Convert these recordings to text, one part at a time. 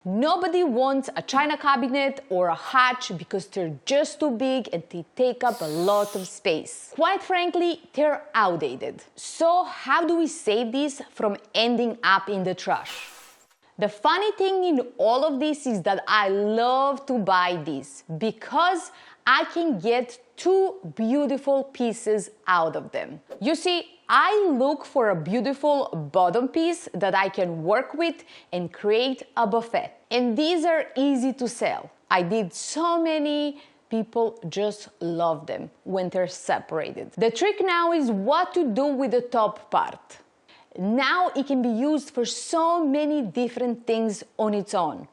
Nobody wants a china cabinet or a hatch because they're just too big and they take up a lot of space. Quite frankly, they're outdated. So how do we save these from ending up in the trash? The funny thing in all of this is that I love to buy these because I can get two beautiful pieces out of them. You see, I look for a beautiful bottom piece that I can work with and create a buffet. And these are easy to sell. I did so many. People just love them when they're separated. The trick now is what to do with the top part. Now it can be used for so many different things on its own.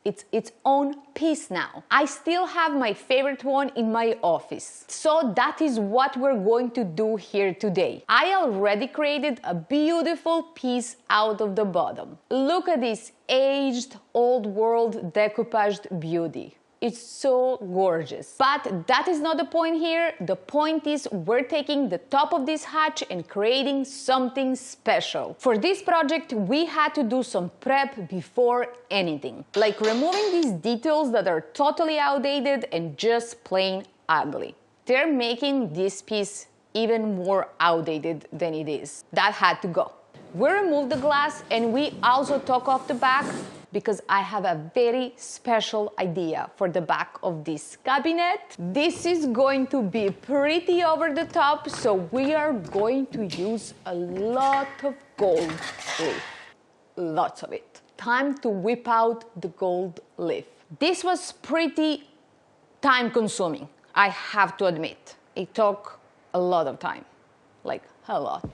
It's its own piece now. I still have my favorite one in my office. So that is what we're going to do here today. I already created a beautiful piece out of the bottom. Look at this aged, old world decoupaged beauty. It's so gorgeous. But that is not the point here. The point is we're taking the top of this hatch and creating something special. For this project, we had to do some prep before anything. Like removing these details that are totally outdated and just plain ugly. They're making this piece even more outdated than it is. That had to go. We removed the glass and we also took off the back because I have a very special idea for the back of this cabinet. This is going to be pretty over the top, so we are going to use a lot of gold leaf. Lots of it. Time to whip out the gold leaf. This was pretty time consuming, I have to admit. It took a lot of time, like a lot.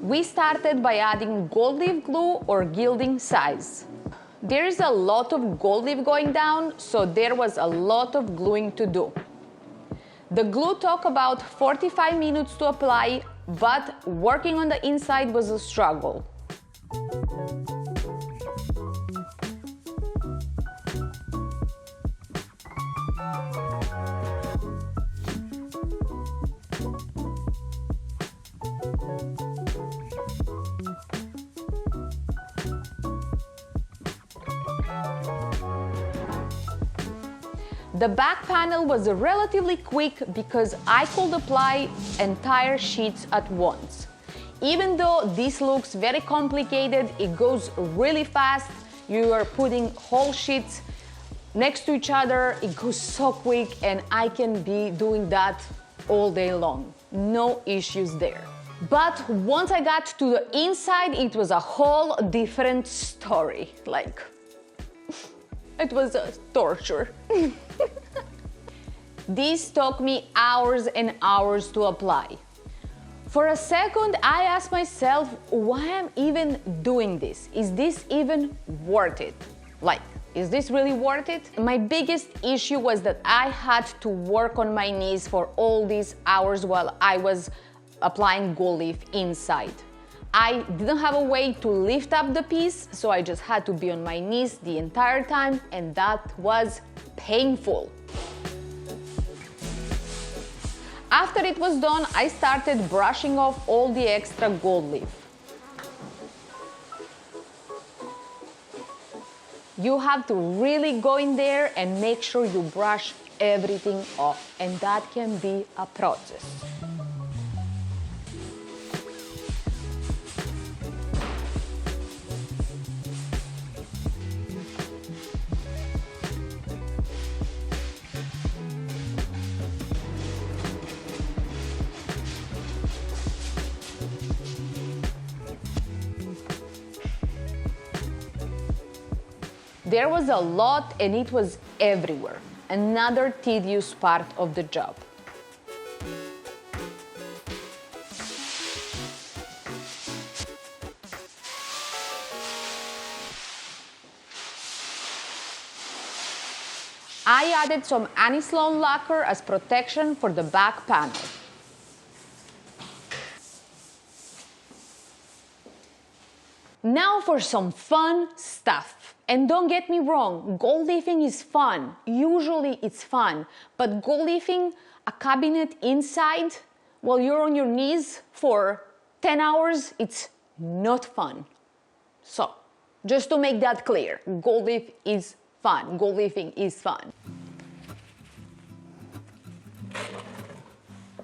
We started by adding gold leaf glue or gilding size. There is a lot of gold leaf going down, so there was a lot of gluing to do. The glue took about 45 minutes to apply, but working on the inside was a struggle. The back panel was relatively quick because I could apply entire sheets at once. Even though this looks very complicated, it goes really fast. You are putting whole sheets next to each other. It goes so quick and I can be doing that all day long. No issues there. But once I got to the inside, it was a whole different story. Like, it was a torture. This took me hours and hours to apply. For a second, I asked myself, why I'm even doing this? Is this even worth it? Like, is this really worth it? My biggest issue was that I had to work on my knees for all these hours while I was applying gold leaf inside. I didn't have a way to lift up the piece, so I just had to be on my knees the entire time, and that was painful. After it was done, I started brushing off all the extra gold leaf. You have to really go in there and make sure you brush everything off, and that can be a process. There was a lot and it was everywhere. Another tedious part of the job. I added some anti-slip lacquer as protection for the back panel. Now for some fun stuff. And don't get me wrong, gold leafing is fun. Usually it's fun. But gold leafing a cabinet inside while you're on your knees for 10 hours, it's not fun. So, just to make that clear, gold leaf is fun. Gold leafing is fun.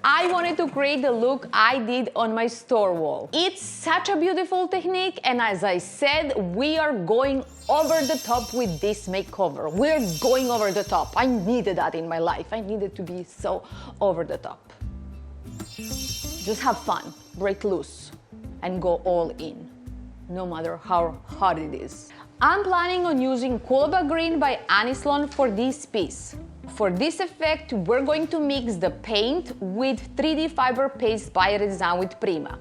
I wanted to create the look I did on my store wall. It's such a beautiful technique, and as I said, we are going over the top with this makeover. We're going over the top. I needed that in my life. I needed to be so over the top. Just have fun, break loose, and go all in, no matter how hard it is. I'm planning on using Coolaba Green by Anislon for this piece. For this effect, we're going to mix the paint with 3D fiber paste by Redesign with Prima.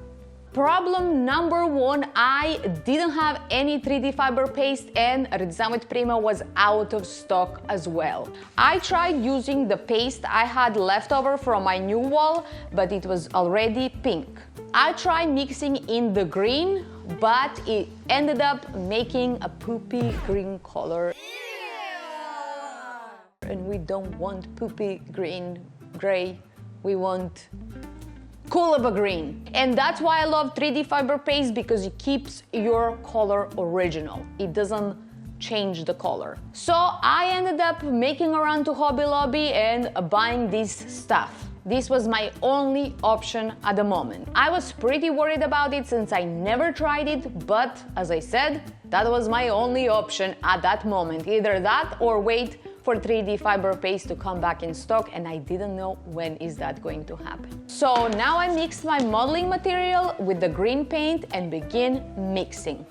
Problem number one, I didn't have any 3D fiber paste and Redesign with Prima was out of stock as well. I tried using the paste I had left over from my new wall, but it was already pink. I tried mixing in the green, but it ended up making a poopy green color. And we don't want poopy green, gray, we want Coolaba green. And that's why I love 3D fiber paste, because it keeps your color original. It doesn't change the color. So I ended up making around to Hobby Lobby and buying this stuff. This was my only option at the moment. I was pretty worried about it since I never tried it, but as I said, that was my only option at that moment. Either that or wait for 3D fiber paste to come back in stock, and I didn't know when is that going to happen. So now I mixed my modeling material with the green paint and begin mixing.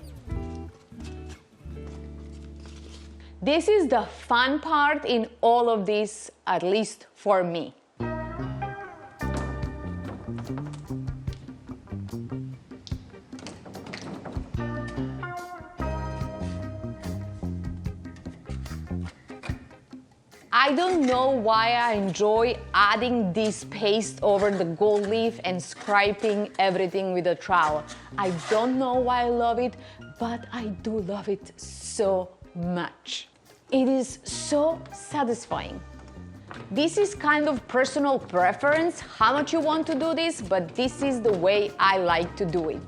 This is the fun part in all of this, at least for me. I don't know why I enjoy adding this paste over the gold leaf and scraping everything with a trowel. I don't know why I love it, but I do love it so much. It is so satisfying. This is kind of personal preference, how much you want to do this, but this is the way I like to do it.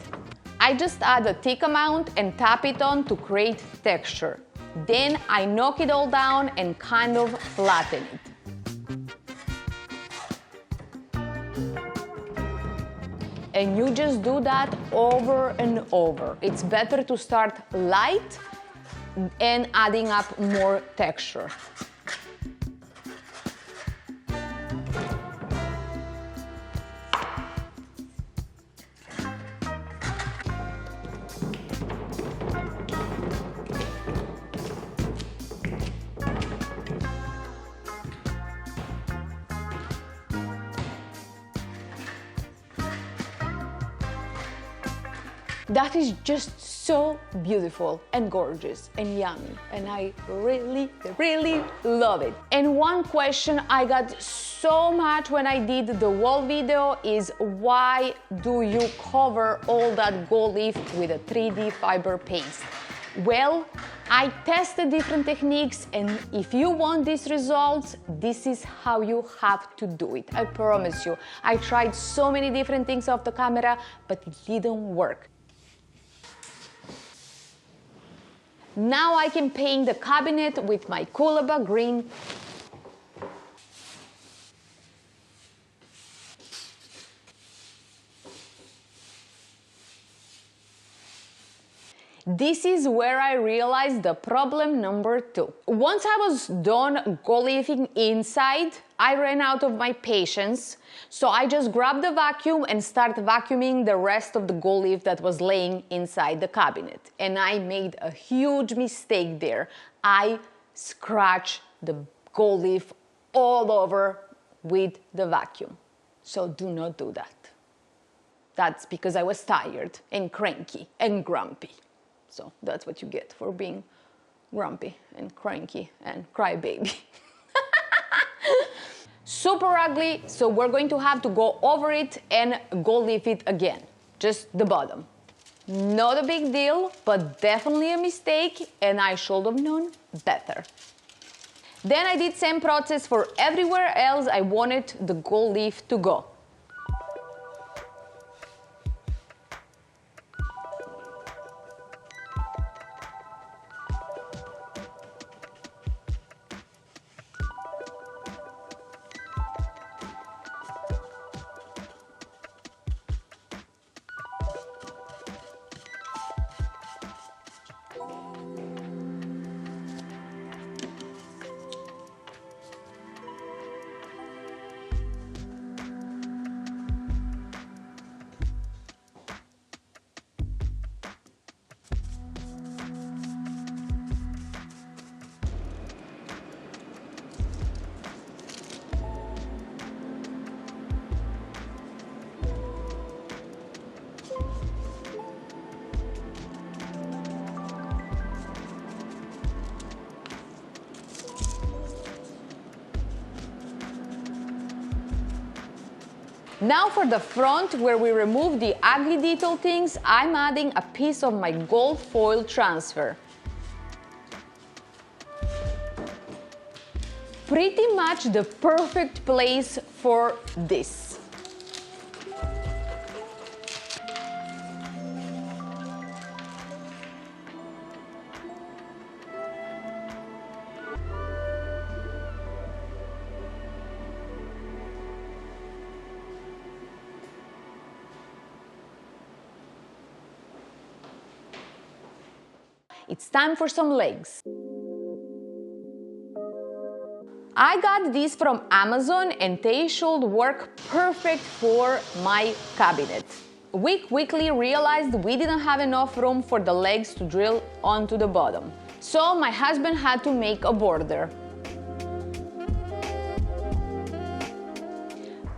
I just add a thick amount and tap it on to create texture. Then I knock it all down and kind of flatten it. And you just do that over and over. It's better to start light and adding up more texture. That is just so beautiful and gorgeous and yummy, and I really, really love it. And one question I got so much when I did the wall video is, why do you cover all that gold leaf with a 3D fiber paste? Well, I tested different techniques, and if you want these results, this is how you have to do it. I promise you. I tried so many different things off the camera, but it didn't work. Now I can paint the cabinet with my Coolaba green. This is where I realized the problem number 2. Once I was done gold leafing inside, I ran out of my patience, so I just grabbed the vacuum and started vacuuming the rest of the gold leaf that was laying inside the cabinet. And I made a huge mistake there. I scratched the gold leaf all over with the vacuum. So do not do that. That's because I was tired and cranky and grumpy. So that's what you get for being grumpy and cranky and crybaby. Super ugly, so we're going to have to go over it and gold leaf it again. Just the bottom. Not a big deal, but definitely a mistake, and I should have known better. Then I did same process for everywhere else I wanted the gold leaf to go. Now for the front, where we remove the ugly detail things, I'm adding a piece of my gold foil transfer. Pretty much the perfect place for this. It's time for some legs. I got these from Amazon and they should work perfect for my cabinet. We quickly realized we didn't have enough room for the legs to drill onto the bottom. So my husband had to make a border.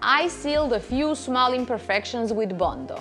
I sealed a few small imperfections with Bondo.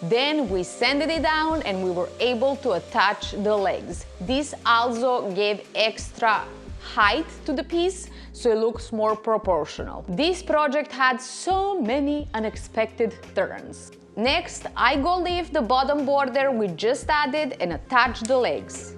Then we sanded it down and we were able to attach the legs. This also gave extra height to the piece, so it looks more proportional. This project had so many unexpected turns. Next, I gold leaf the bottom border we just added and attach the legs.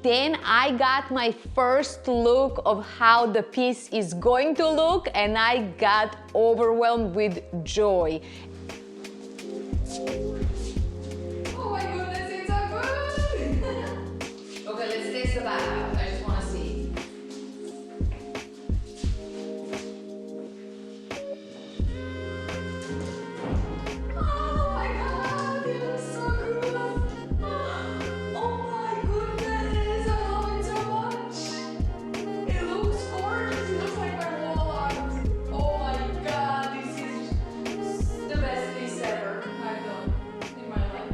Then I got my first look of how the piece is going to look and I got overwhelmed with joy. Oh my goodness, it's so good! Okay, let's taste the back out. I just want to see. Oh my god, it looks so good! Oh my goodness, I love it so much! It looks gorgeous, it looks like my wall art. Oh my god, this is the best piece ever I've done in my life.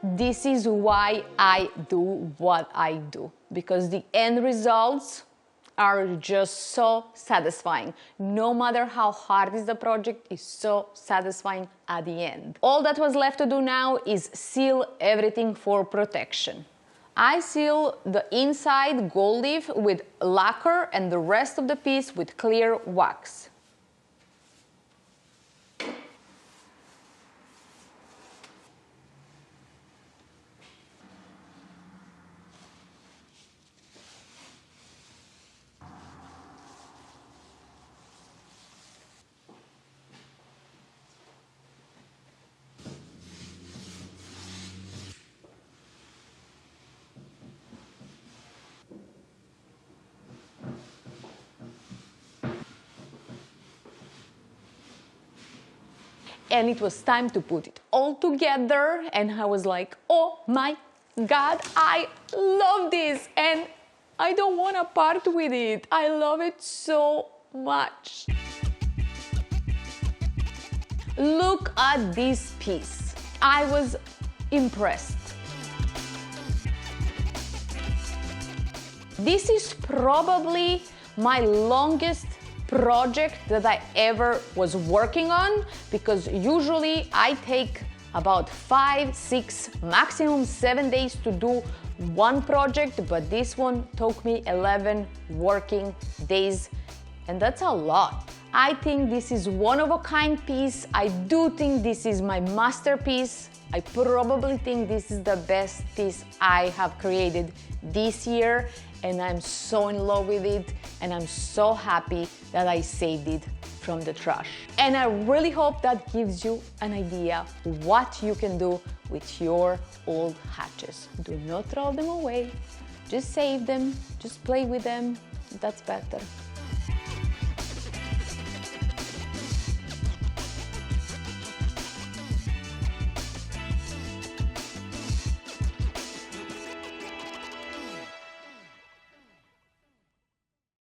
This is why I do what I do, because the end results are just so satisfying. No matter how hard is the project, it's so satisfying at the end. All that was left to do now is seal everything for protection. I seal the inside gold leaf with lacquer and the rest of the piece with clear wax. And it was time to put it all together and I was like, oh my god, I love this and I don't want to part with it. I love it so much. Look at this piece. I was impressed. This is probably my longest project that I ever was working on, because usually I take about 5, 6, maximum 7 days to do one project, but this one took me 11 working days, and that's a lot. I think this is one of a kind piece. I do think this is my masterpiece. I probably think this is the best piece I have created this year, and I'm so in love with it, and I'm so happy that I saved it from the trash. And I really hope that gives you an idea what you can do with your old hatches. Do not throw them away, just save them, just play with them, that's better.